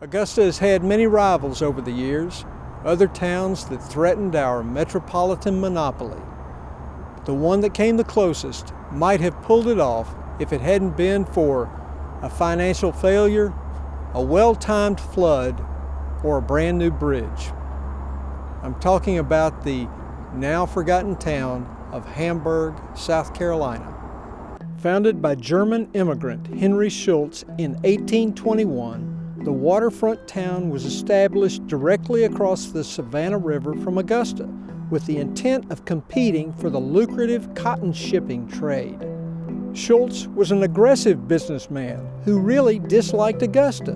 Augusta has had many rivals over the years, other towns that threatened our metropolitan monopoly. The one that came the closest might have pulled it off if it hadn't been for a financial failure, a well-timed flood, or a brand new bridge. I'm talking about the now forgotten town of Hamburg, South Carolina. Founded by German immigrant Henry Schultz in 1821, the waterfront town was established directly across the Savannah River from Augusta with the intent of competing for the lucrative cotton shipping trade. Schultz was an aggressive businessman who really disliked Augusta.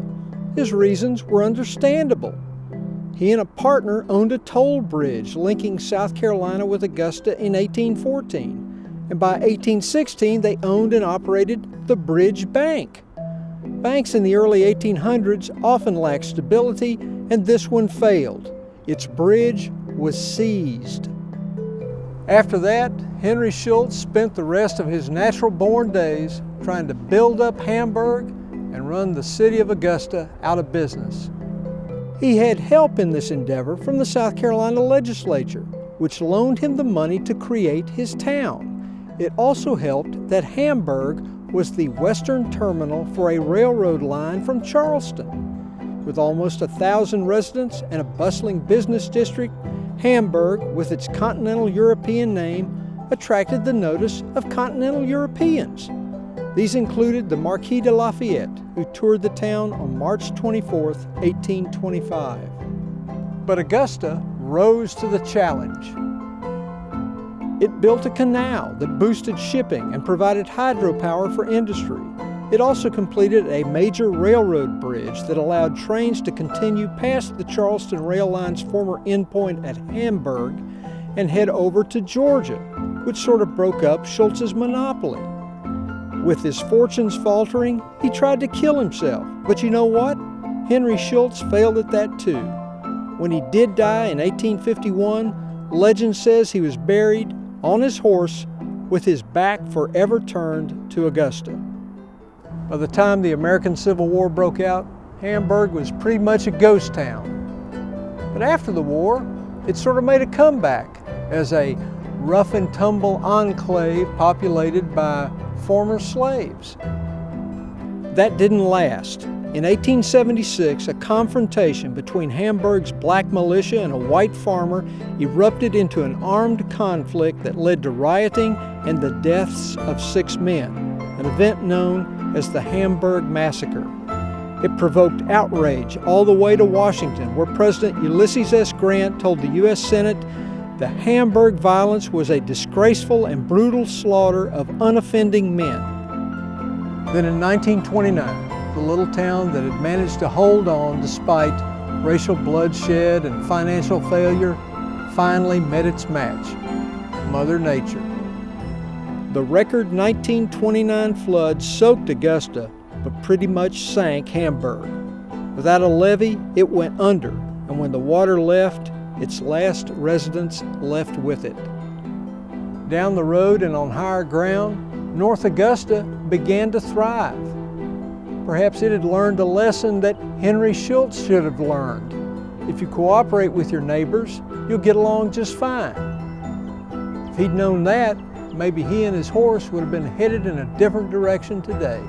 His reasons were understandable. He and a partner owned a toll bridge linking South Carolina with Augusta in 1814, and by 1816 they owned and operated the Bridge Bank. Banks in the early 1800s often lacked stability, and this one failed. Its bridge was seized. After that, Henry Schultz spent the rest of his natural-born days trying to build up Hamburg and run the city of Augusta out of business. He had help in this endeavor from the South Carolina legislature, which loaned him the money to create his town. It also helped that Hamburg was the western terminal for a railroad line from Charleston. With almost 1,000 residents and a bustling business district, Hamburg, with its continental European name, attracted the notice of continental Europeans. These included the Marquis de Lafayette, who toured the town on March 24, 1825. But Augusta rose to the challenge. It built a canal that boosted shipping and provided hydropower for industry. It also completed a major railroad bridge that allowed trains to continue past the Charleston Rail Line's former endpoint at Hamburg and head over to Georgia, which sort of broke up Schultz's monopoly. With his fortunes faltering, he tried to kill himself. But you know what? Henry Schultz failed at that too. When he did die in 1851, legend says he was buried on his horse with his back forever turned to Augusta. By the time the American Civil War broke out, Hamburg was pretty much a ghost town. But after the war, it sort of made a comeback as a rough and tumble enclave populated by former slaves. That didn't last. In 1876, a confrontation between Hamburg's black militia and a white farmer erupted into an armed conflict that led to rioting and the deaths of 6 men, an event known as the Hamburg Massacre. It provoked outrage all the way to Washington, where President Ulysses S. Grant told the U.S. Senate the Hamburg violence was a disgraceful and brutal slaughter of unoffending men. Then in 1929, the little town that had managed to hold on despite racial bloodshed and financial failure finally met its match, Mother Nature. The record 1929 flood soaked Augusta, but pretty much sank Hamburg. Without a levee, it went under, and when the water left, its last residents left with it. Down the road and on higher ground, North Augusta began to thrive. Perhaps it had learned a lesson that Henry Schultz should have learned. If you cooperate with your neighbors, you'll get along just fine. If he'd known that, maybe he and his horse would have been headed in a different direction today.